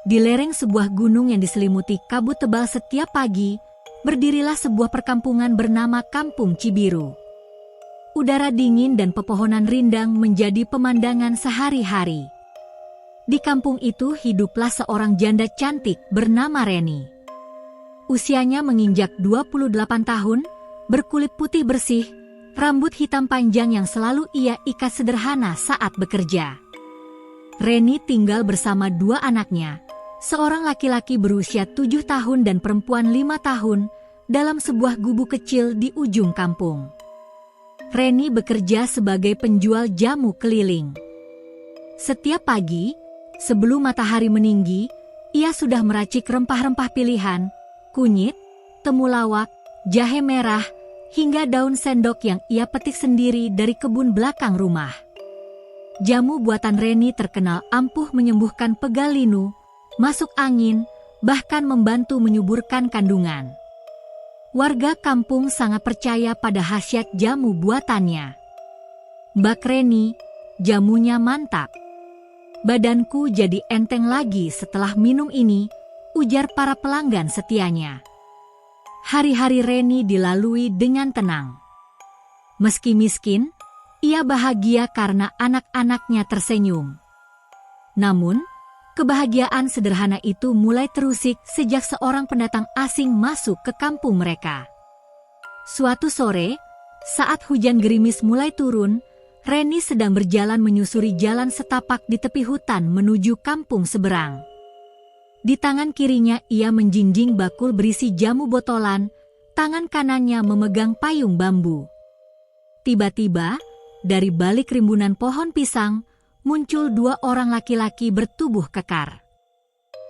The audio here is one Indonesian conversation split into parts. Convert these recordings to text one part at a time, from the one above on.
Di lereng sebuah gunung yang diselimuti kabut tebal setiap pagi, berdirilah sebuah perkampungan bernama Kampung Cibiru. Udara dingin dan pepohonan rindang menjadi pemandangan sehari-hari. Di kampung itu hiduplah seorang janda cantik bernama Reni. Usianya menginjak 28 tahun, berkulit putih bersih, rambut hitam panjang yang selalu ia ikat sederhana saat bekerja. Reni tinggal bersama dua anaknya, seorang laki-laki berusia 7 tahun dan perempuan 5 tahun, dalam sebuah gubuk kecil di ujung kampung. Reni bekerja sebagai penjual jamu keliling. Setiap pagi, sebelum matahari meninggi, ia sudah meracik rempah-rempah pilihan, kunyit, temulawak, jahe merah, hingga daun sendok yang ia petik sendiri dari kebun belakang rumah. Jamu buatan Reni terkenal ampuh menyembuhkan pegal linu, masuk angin, bahkan membantu menyuburkan kandungan. Warga kampung sangat percaya pada khasiat jamu buatannya. "Mbak Reni, jamunya mantap. Badanku jadi enteng lagi setelah minum ini," ujar para pelanggan setianya. Hari-hari Reni dilalui dengan tenang. Meski miskin, ia bahagia karena anak-anaknya tersenyum. Namun, kebahagiaan sederhana itu mulai terusik sejak seorang pendatang asing masuk ke kampung mereka. Suatu sore, saat hujan gerimis mulai turun, Reni sedang berjalan menyusuri jalan setapak di tepi hutan menuju kampung seberang. Di tangan kirinya ia menjinjing bakul berisi jamu botolan, tangan kanannya memegang payung bambu. Tiba-tiba, dari balik rimbunan pohon pisang, muncul dua orang laki-laki bertubuh kekar.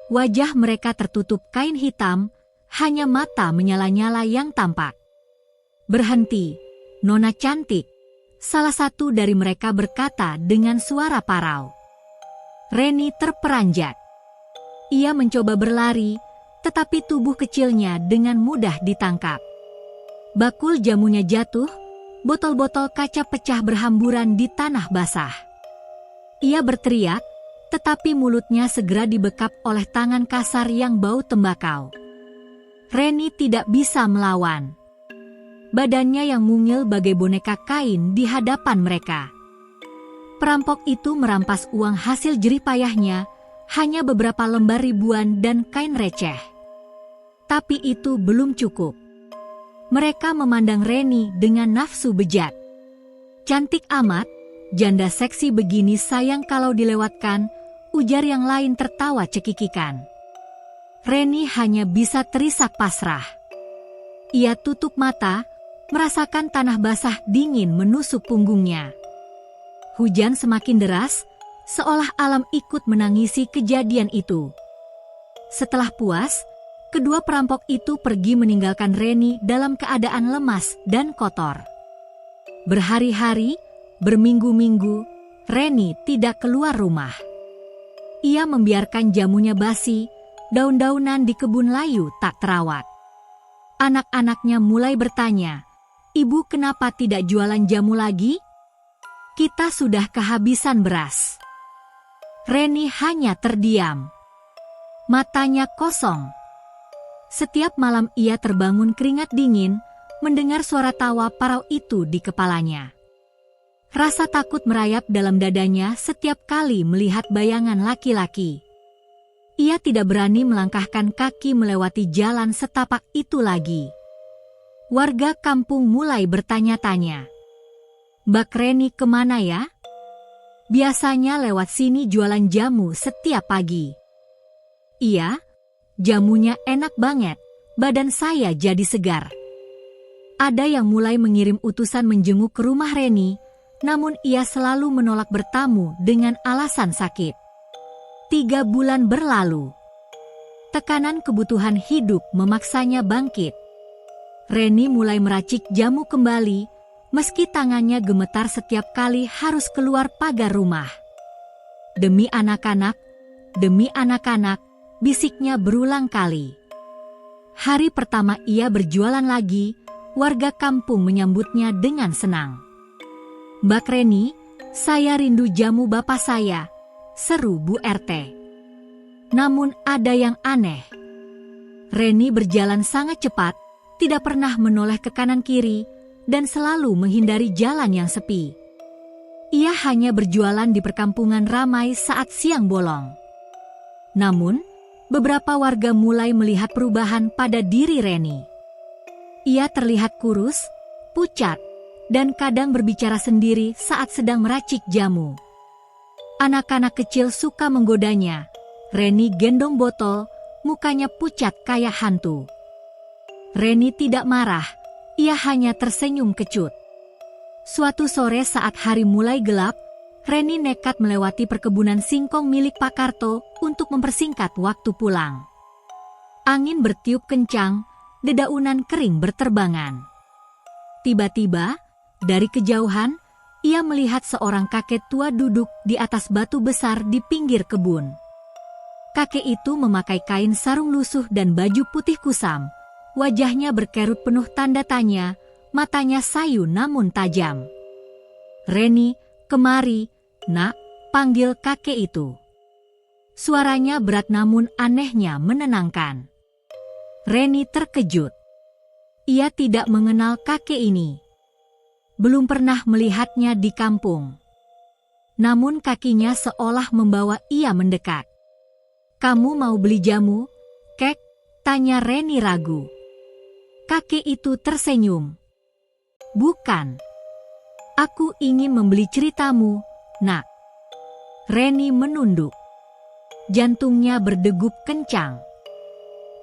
Wajah mereka tertutup kain hitam, hanya mata menyala-nyala yang tampak. "Berhenti, Nona cantik," salah satu dari mereka berkata dengan suara parau. Reni terperanjat. Ia mencoba berlari, tetapi tubuh kecilnya dengan mudah ditangkap. Bakul jamunya jatuh, botol-botol kaca pecah berhamburan di tanah basah. Ia berteriak, tetapi mulutnya segera dibekap oleh tangan kasar yang bau tembakau. Reni tidak bisa melawan. Badannya yang mungil bagai boneka kain di hadapan mereka. Perampok itu merampas uang hasil jerih payahnya, hanya beberapa lembar ribuan dan kain receh. Tapi itu belum cukup. Mereka memandang Reni dengan nafsu bejat. "Cantik amat, janda seksi begini sayang kalau dilewatkan," ujar yang lain tertawa cekikikan. Reni hanya bisa terisak pasrah. Ia tutup mata, merasakan tanah basah dingin menusuk punggungnya. Hujan semakin deras, seolah alam ikut menangisi kejadian itu. Setelah puas, kedua perampok itu pergi meninggalkan Reni dalam keadaan lemas dan kotor. Berhari-hari, berminggu-minggu, Reni tidak keluar rumah. Ia membiarkan jamunya basi, daun-daunan di kebun layu tak terawat. Anak-anaknya mulai bertanya, "Ibu kenapa tidak jualan jamu lagi? Kita sudah kehabisan beras." Reni hanya terdiam. Matanya kosong. Setiap malam ia terbangun keringat dingin, mendengar suara tawa parau itu di kepalanya. Rasa takut merayap dalam dadanya setiap kali melihat bayangan laki-laki. Ia tidak berani melangkahkan kaki melewati jalan setapak itu lagi. Warga kampung mulai bertanya-tanya, "Mbak Reni kemana ya? Biasanya lewat sini jualan jamu setiap pagi." "Iya, jamunya enak banget, badan saya jadi segar." Ada yang mulai mengirim utusan menjenguk ke rumah Reni, namun ia selalu menolak bertamu dengan alasan sakit. 3 bulan berlalu. Tekanan kebutuhan hidup memaksanya bangkit. Reni mulai meracik jamu kembali, meski tangannya gemetar setiap kali harus keluar pagar rumah. "Demi anak-anak, demi anak-anak," bisiknya berulang kali. Hari pertama ia berjualan lagi, warga kampung menyambutnya dengan senang. "Mbak Reni, saya rindu jamu bapak saya," seru Bu RT. Namun ada yang aneh. Reni berjalan sangat cepat, tidak pernah menoleh ke kanan kiri, dan selalu menghindari jalan yang sepi. Ia hanya berjualan di perkampungan ramai saat siang bolong. Namun, beberapa warga mulai melihat perubahan pada diri Reni. Ia terlihat kurus, pucat, dan kadang berbicara sendiri saat sedang meracik jamu. Anak-anak kecil suka menggodanya. Reni gendong botol, mukanya pucat kayak hantu. Reni tidak marah, ia hanya tersenyum kecut. Suatu sore saat hari mulai gelap, Reni nekat melewati perkebunan singkong milik Pak Karto untuk mempersingkat waktu pulang. Angin bertiup kencang, dedaunan kering berterbangan. Tiba-tiba, dari kejauhan, ia melihat seorang kakek tua duduk di atas batu besar di pinggir kebun. Kakek itu memakai kain sarung lusuh dan baju putih kusam. Wajahnya berkerut penuh tanda tanya, matanya sayu namun tajam. "Reni, kemari, nak," panggil kakek itu. Suaranya berat namun anehnya menenangkan. Reni terkejut. Ia tidak mengenal kakek ini. Belum pernah melihatnya di kampung. Namun kakinya seolah membawa ia mendekat. "Kamu mau beli jamu, kek?" tanya Reni ragu. Kakek itu tersenyum. "Bukan. Aku ingin membeli ceritamu, nak." Reni menunduk. Jantungnya berdegup kencang.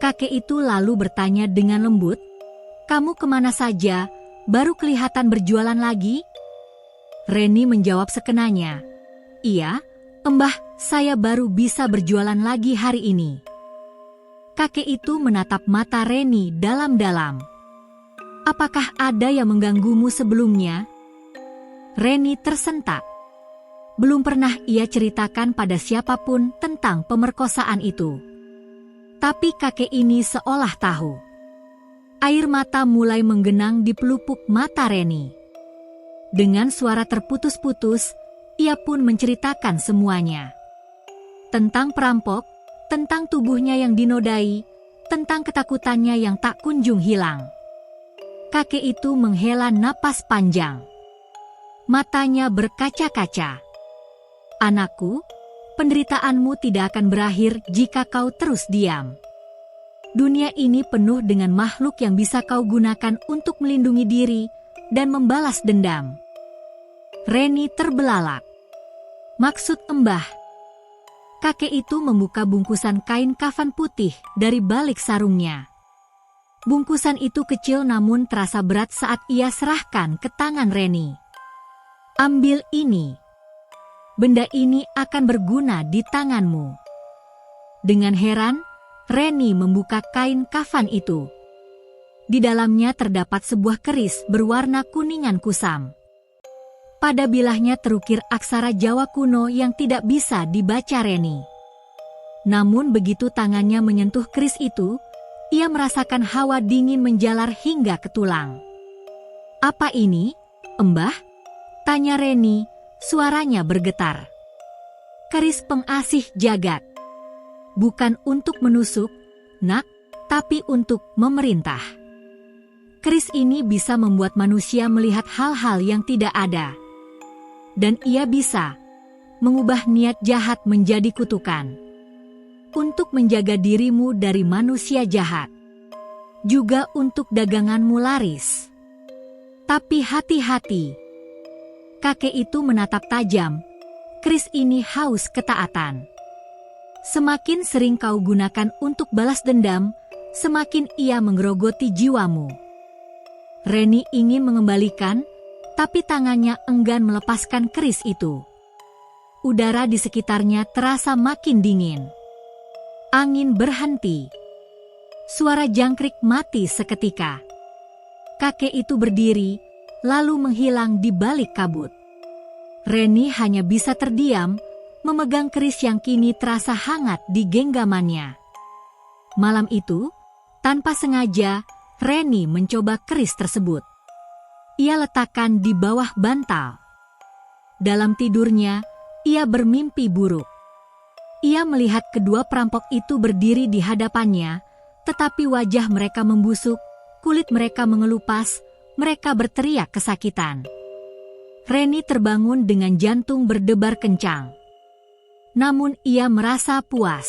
Kakek itu lalu bertanya dengan lembut, "Kamu kemana saja? Baru kelihatan berjualan lagi?" Reni menjawab sekenanya, "Iya, Mbah, saya baru bisa berjualan lagi hari ini." Kakek itu menatap mata Reni dalam-dalam. "Apakah ada yang mengganggumu sebelumnya?" Reni tersentak. Belum pernah ia ceritakan pada siapapun tentang pemerkosaan itu. Tapi kakek ini seolah tahu. Air mata mulai menggenang di pelupuk mata Reni. Dengan suara terputus-putus, ia pun menceritakan semuanya. Tentang perampok, tentang tubuhnya yang dinodai, tentang ketakutannya yang tak kunjung hilang. Kakek itu menghela napas panjang. Matanya berkaca-kaca. "Anakku, penderitaanmu tidak akan berakhir jika kau terus diam. Dunia ini penuh dengan makhluk yang bisa kau gunakan untuk melindungi diri dan membalas dendam." Reni terbelalak. "Maksud Mbah?" Kakek itu membuka bungkusan kain kafan putih dari balik sarungnya. Bungkusan itu kecil namun terasa berat saat ia serahkan ke tangan Reni. "Ambil ini. Benda ini akan berguna di tanganmu." Dengan heran, Reni membuka kain kafan itu. Di dalamnya terdapat sebuah keris berwarna kuningan kusam. Pada bilahnya terukir aksara Jawa kuno yang tidak bisa dibaca Reni. Namun begitu tangannya menyentuh keris itu, ia merasakan hawa dingin menjalar hingga ke tulang. "Apa ini, Mbah?" tanya Reni, suaranya bergetar. "Keris pengasih jagat. Bukan untuk menusuk, nak, tapi untuk memerintah. Keris ini bisa membuat manusia melihat hal-hal yang tidak ada. Dan ia bisa mengubah niat jahat menjadi kutukan. Untuk menjaga dirimu dari manusia jahat. Juga untuk daganganmu laris. Tapi hati-hati." Kakek itu menatap tajam. "Keris ini haus ketaatan. Semakin sering kau gunakan untuk balas dendam, semakin ia menggerogoti jiwamu." Reni ingin mengembalikan, tapi tangannya enggan melepaskan keris itu. Udara di sekitarnya terasa makin dingin. Angin berhenti. Suara jangkrik mati seketika. Kakek itu berdiri, lalu menghilang di balik kabut. Reni hanya bisa terdiam, memegang keris yang kini terasa hangat di genggamannya. Malam itu, tanpa sengaja, Reni mencoba keris tersebut. Ia letakkan di bawah bantal. Dalam tidurnya, ia bermimpi buruk. Ia melihat kedua perampok itu berdiri di hadapannya, tetapi wajah mereka membusuk, kulit mereka mengelupas, mereka berteriak kesakitan. Reni terbangun dengan jantung berdebar kencang. Namun ia merasa puas.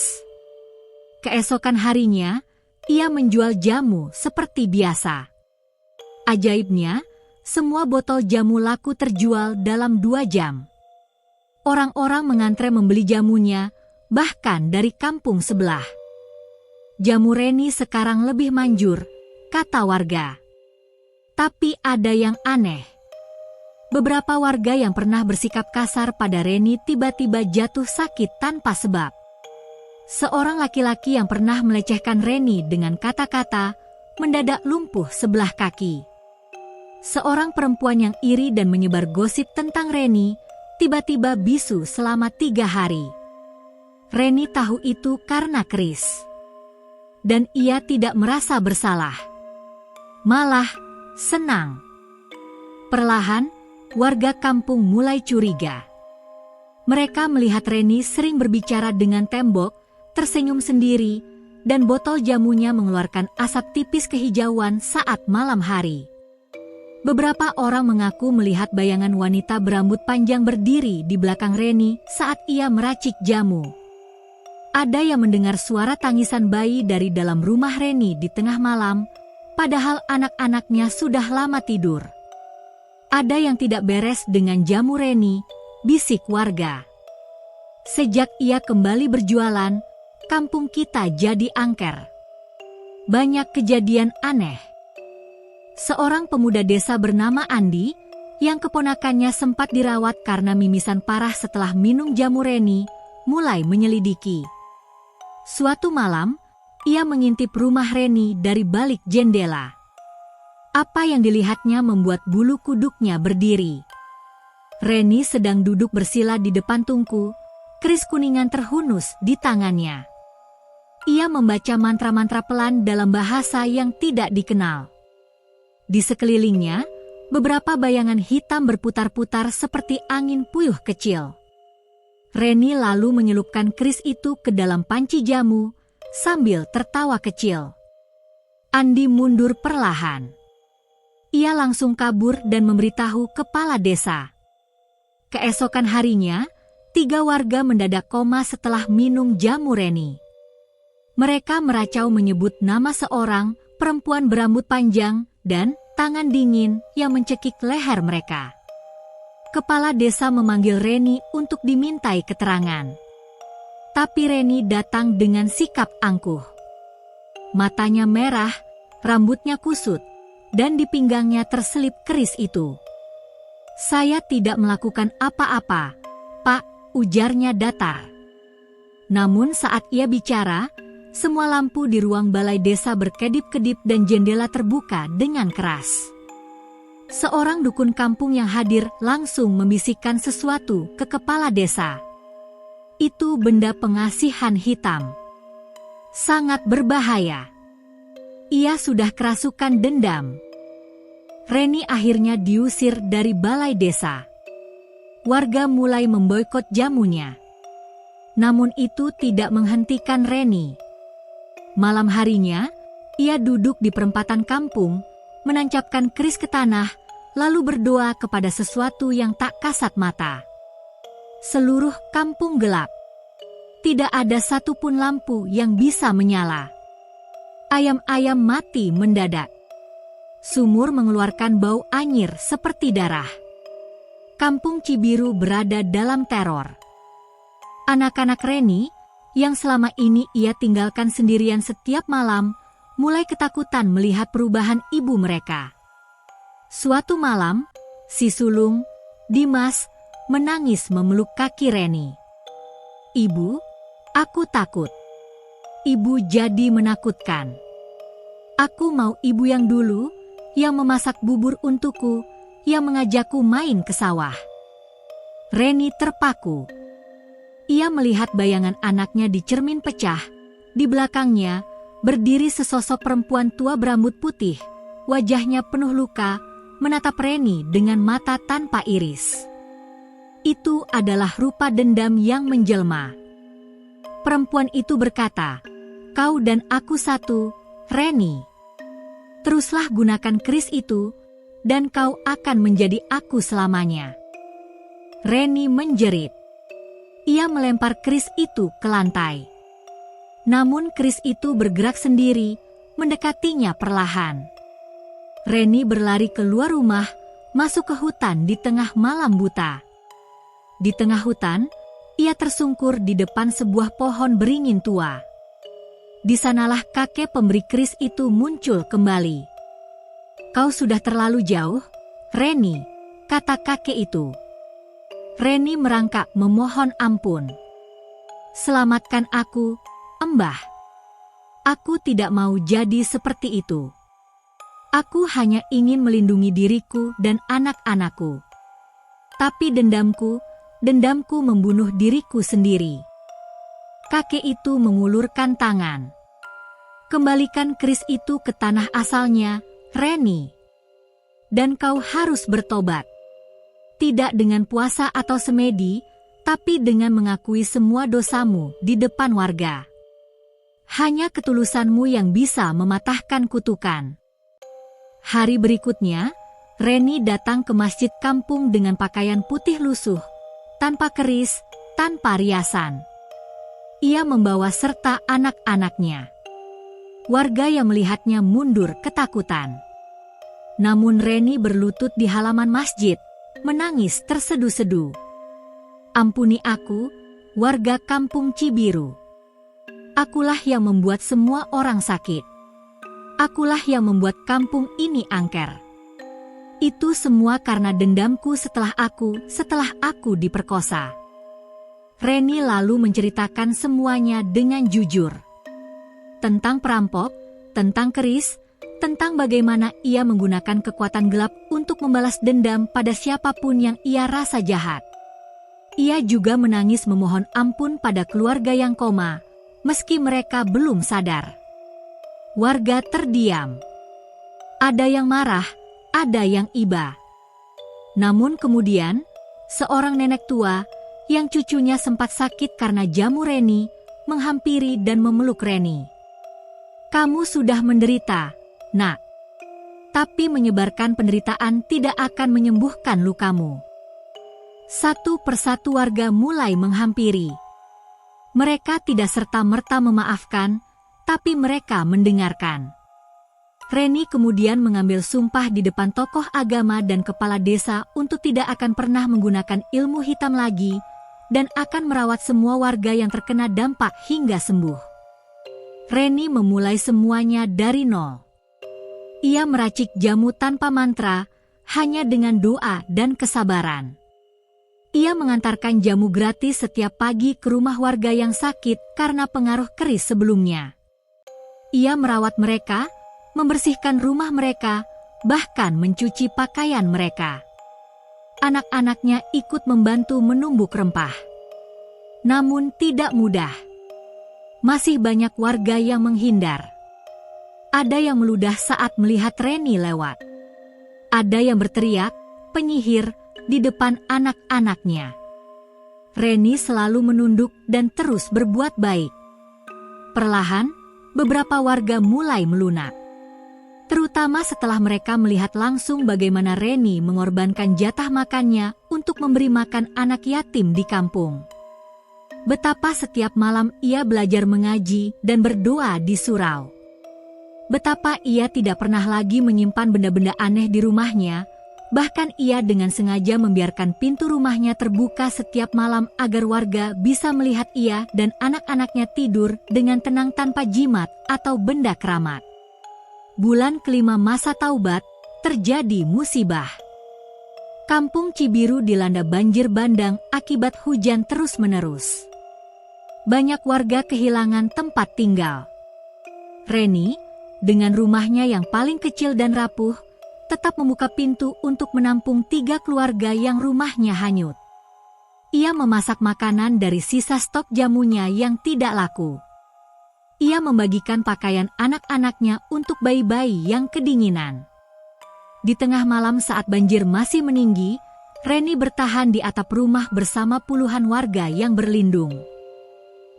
Keesokan harinya, ia menjual jamu seperti biasa. Ajaibnya, semua botol jamu laku terjual dalam 2 jam. Orang-orang mengantre membeli jamunya, bahkan dari kampung sebelah. Jamu Reni sekarang lebih manjur, kata warga. Tapi ada yang aneh. Beberapa warga yang pernah bersikap kasar pada Reni tiba-tiba jatuh sakit tanpa sebab. Seorang laki-laki yang pernah melecehkan Reni dengan kata-kata mendadak lumpuh sebelah kaki. Seorang perempuan yang iri dan menyebar gosip tentang Reni tiba-tiba bisu selama 3 hari. Reni tahu itu karena keris. Dan ia tidak merasa bersalah. Malah senang. Perlahan, warga kampung mulai curiga. Mereka melihat Reni sering berbicara dengan tembok, tersenyum sendiri, dan botol jamunya mengeluarkan asap tipis kehijauan saat malam hari. Beberapa orang mengaku melihat bayangan wanita berambut panjang berdiri di belakang Reni saat ia meracik jamu. Ada yang mendengar suara tangisan bayi dari dalam rumah Reni di tengah malam, padahal anak-anaknya sudah lama tidur. Ada yang tidak beres dengan jamu Reni, bisik warga. Sejak ia kembali berjualan, kampung kita jadi angker. Banyak kejadian aneh. Seorang pemuda desa bernama Andi, yang keponakannya sempat dirawat karena mimisan parah setelah minum jamu Reni, mulai menyelidiki. Suatu malam, ia mengintip rumah Reni dari balik jendela. Apa yang dilihatnya membuat bulu kuduknya berdiri. Reni sedang duduk bersila di depan tungku, keris kuningan terhunus di tangannya. Ia membaca mantra-mantra pelan dalam bahasa yang tidak dikenal. Di sekelilingnya, beberapa bayangan hitam berputar-putar seperti angin puyuh kecil. Reni lalu menyelupkan keris itu ke dalam panci jamu, sambil tertawa kecil. Andi mundur perlahan. Ia langsung kabur dan memberitahu kepala desa. Keesokan harinya, 3 warga mendadak koma setelah minum jamu Reni. Mereka meracau menyebut nama seorang perempuan berambut panjang dan tangan dingin yang mencekik leher mereka. Kepala desa memanggil Reni untuk dimintai keterangan. Tapi Reni datang dengan sikap angkuh. Matanya merah, rambutnya kusut, dan di pinggangnya terselip keris itu. "Saya tidak melakukan apa-apa, Pak," ujarnya datar. Namun saat ia bicara, semua lampu di ruang balai desa berkedip-kedip dan jendela terbuka dengan keras. Seorang dukun kampung yang hadir langsung membisikkan sesuatu ke kepala desa. Itu benda pengasihan hitam. Sangat berbahaya. Ia sudah kerasukan dendam. Reni akhirnya diusir dari balai desa. Warga mulai memboikot jamunya. Namun itu tidak menghentikan Reni. Malam harinya, ia duduk di perempatan kampung, menancapkan keris ke tanah, lalu berdoa kepada sesuatu yang tak kasat mata. Seluruh kampung gelap. Tidak ada satupun lampu yang bisa menyala. Ayam-ayam mati mendadak. Sumur mengeluarkan bau anyir seperti darah. Kampung Cibiru berada dalam teror. Anak-anak Reni, yang selama ini ia tinggalkan sendirian setiap malam, mulai ketakutan melihat perubahan ibu mereka. Suatu malam, si sulung, Dimas, menangis memeluk kaki Reni. "Ibu, aku takut. Ibu jadi menakutkan. Aku mau ibu yang dulu, yang memasak bubur untukku, yang mengajakku main ke sawah." Reni terpaku. Ia melihat bayangan anaknya di cermin pecah. Di belakangnya, berdiri sesosok perempuan tua berambut putih, wajahnya penuh luka, menatap Reni dengan mata tanpa iris. Itu adalah rupa dendam yang menjelma. Perempuan itu berkata, "Kau dan aku satu, Reni. Teruslah gunakan keris itu, dan kau akan menjadi aku selamanya." Reni menjerit. Ia melempar keris itu ke lantai. Namun keris itu bergerak sendiri, mendekatinya perlahan. Reni berlari keluar rumah, masuk ke hutan di tengah malam buta. Di tengah hutan, ia tersungkur di depan sebuah pohon beringin tua. Di sanalah kakek pemberi keris itu muncul kembali. "Kau sudah terlalu jauh, Reni," kata kakek itu. Reni merangkak memohon ampun. "Selamatkan aku, Embah. Aku tidak mau jadi seperti itu. Aku hanya ingin melindungi diriku dan anak-anakku. Tapi dendamku membunuh diriku sendiri." Kakek itu mengulurkan tangan. "Kembalikan keris itu ke tanah asalnya, Reni. Dan kau harus bertobat. Tidak dengan puasa atau semedi, tapi dengan mengakui semua dosamu di depan warga. Hanya ketulusanmu yang bisa mematahkan kutukan." Hari berikutnya, Reni datang ke masjid kampung dengan pakaian putih lusuh, tanpa keris, tanpa riasan. Ia membawa serta anak-anaknya. Warga yang melihatnya mundur ketakutan. Namun Reni berlutut di halaman masjid, menangis tersedu-sedu. "Ampuni aku, warga kampung Cibiru. Akulah yang membuat semua orang sakit. Akulah yang membuat kampung ini angker. Itu semua karena dendamku setelah aku diperkosa." Reni lalu menceritakan semuanya dengan jujur. Tentang perampok, tentang keris, tentang bagaimana ia menggunakan kekuatan gelap untuk membalas dendam pada siapapun yang ia rasa jahat. Ia juga menangis memohon ampun pada keluarga yang koma, meski mereka belum sadar. Warga terdiam. Ada yang marah, ada yang iba. Namun kemudian, seorang nenek tua, yang cucunya sempat sakit karena jamu Reni, menghampiri dan memeluk Reni. "Kamu sudah menderita, Nak. Tapi menyebarkan penderitaan tidak akan menyembuhkan lukamu." Satu persatu warga mulai menghampiri. Mereka tidak serta-merta memaafkan, tapi mereka mendengarkan. Reni kemudian mengambil sumpah di depan tokoh agama dan kepala desa untuk tidak akan pernah menggunakan ilmu hitam lagi, dan akan merawat semua warga yang terkena dampak hingga sembuh. Reni memulai semuanya dari nol. Ia meracik jamu tanpa mantra, hanya dengan doa dan kesabaran. Ia mengantarkan jamu gratis setiap pagi ke rumah warga yang sakit karena pengaruh keris sebelumnya. Ia merawat mereka, membersihkan rumah mereka, bahkan mencuci pakaian mereka. Anak-anaknya ikut membantu menumbuk rempah. Namun tidak mudah. Masih banyak warga yang menghindar. Ada yang meludah saat melihat Reni lewat. Ada yang berteriak, penyihir, di depan anak-anaknya. Reni selalu menunduk dan terus berbuat baik. Perlahan, beberapa warga mulai melunak. Terutama setelah mereka melihat langsung bagaimana Reni mengorbankan jatah makannya untuk memberi makan anak yatim di kampung. Betapa setiap malam ia belajar mengaji dan berdoa di surau. Betapa ia tidak pernah lagi menyimpan benda-benda aneh di rumahnya, bahkan ia dengan sengaja membiarkan pintu rumahnya terbuka setiap malam agar warga bisa melihat ia dan anak-anaknya tidur dengan tenang tanpa jimat atau benda keramat. Bulan kelima masa taubat, terjadi musibah. Kampung Cibiru dilanda banjir bandang akibat hujan terus-menerus. Banyak warga kehilangan tempat tinggal. Reni, dengan rumahnya yang paling kecil dan rapuh, tetap membuka pintu untuk menampung 3 keluarga yang rumahnya hanyut. Ia memasak makanan dari sisa stok jamunya yang tidak laku. Ia membagikan pakaian anak-anaknya untuk bayi-bayi yang kedinginan. Di tengah malam saat banjir masih meninggi, Reni bertahan di atap rumah bersama puluhan warga yang berlindung.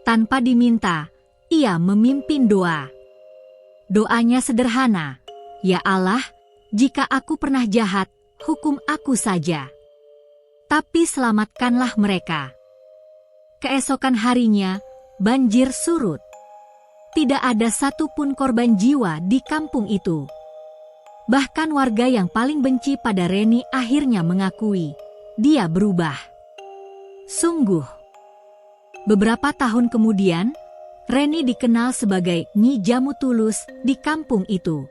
Tanpa diminta, ia memimpin doa. Doanya sederhana, "Ya Allah, jika aku pernah jahat, hukum aku saja. Tapi selamatkanlah mereka." Keesokan harinya, banjir surut. Tidak ada satupun korban jiwa di kampung itu. Bahkan warga yang paling benci pada Reni akhirnya mengakui, dia berubah. Sungguh. Beberapa tahun kemudian, Reni dikenal sebagai Nyi Jamu Tulus di kampung itu.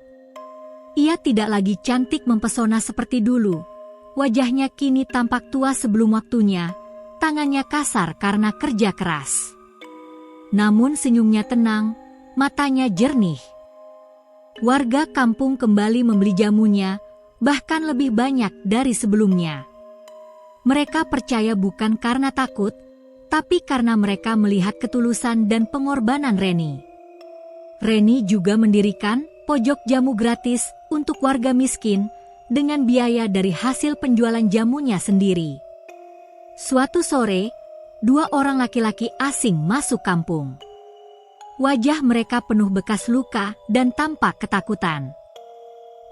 Ia tidak lagi cantik mempesona seperti dulu. Wajahnya kini tampak tua sebelum waktunya, tangannya kasar karena kerja keras. Namun senyumnya tenang, matanya jernih. Warga kampung kembali membeli jamunya, bahkan lebih banyak dari sebelumnya. Mereka percaya bukan karena takut, tapi karena mereka melihat ketulusan dan pengorbanan Reni. Reni juga mendirikan pojok jamu gratis untuk warga miskin dengan biaya dari hasil penjualan jamunya sendiri. Suatu sore, 2 orang laki-laki asing masuk kampung. Wajah mereka penuh bekas luka dan tampak ketakutan.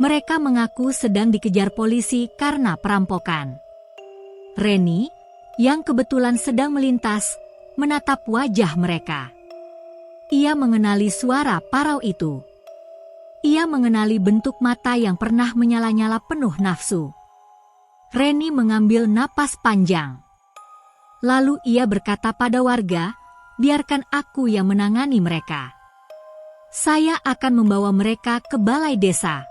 Mereka mengaku sedang dikejar polisi karena perampokan. Reni, yang kebetulan sedang melintas, menatap wajah mereka. Ia mengenali suara parau itu. Ia mengenali bentuk mata yang pernah menyala-nyala penuh nafsu. Reni mengambil napas panjang. Lalu ia berkata pada warga, "Biarkan aku yang menangani mereka. Saya akan membawa mereka ke balai desa."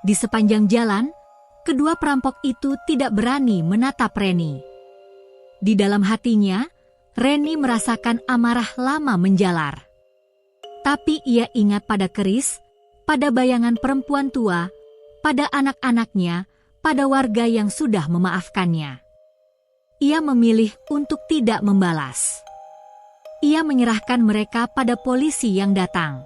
Di sepanjang jalan, kedua perampok itu tidak berani menatap Reni. Di dalam hatinya, Reni merasakan amarah lama menjalar. Tapi ia ingat pada keris, pada bayangan perempuan tua, pada anak-anaknya, pada warga yang sudah memaafkannya. Ia memilih untuk tidak membalas. Ia menyerahkan mereka pada polisi yang datang.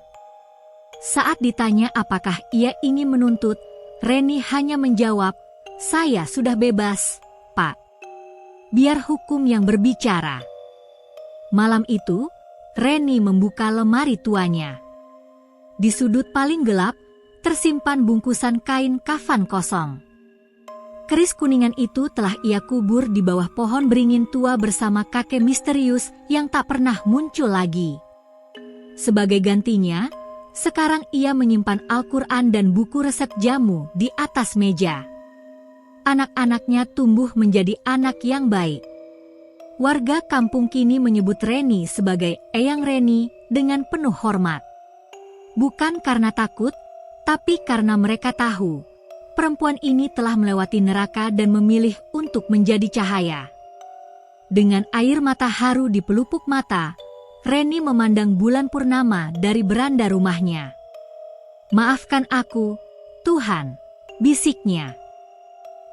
Saat ditanya apakah ia ingin menuntut, Reni hanya menjawab, "Saya sudah bebas, Pak. Biar hukum yang berbicara." Malam itu, Reni membuka lemari tuanya. Di sudut paling gelap, tersimpan bungkusan kain kafan kosong. Keris kuningan itu telah ia kubur di bawah pohon beringin tua bersama kakek misterius yang tak pernah muncul lagi. Sebagai gantinya, sekarang ia menyimpan Al-Quran dan buku resep jamu di atas meja. Anak-anaknya tumbuh menjadi anak yang baik. Warga kampung kini menyebut Reni sebagai Eyang Reni dengan penuh hormat. Bukan karena takut, tapi karena mereka tahu perempuan ini telah melewati neraka dan memilih untuk menjadi cahaya. Dengan air mata haru di pelupuk mata, Reni memandang bulan purnama dari beranda rumahnya. "Maafkan aku, Tuhan," bisiknya.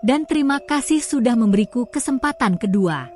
"Dan terima kasih sudah memberiku kesempatan kedua."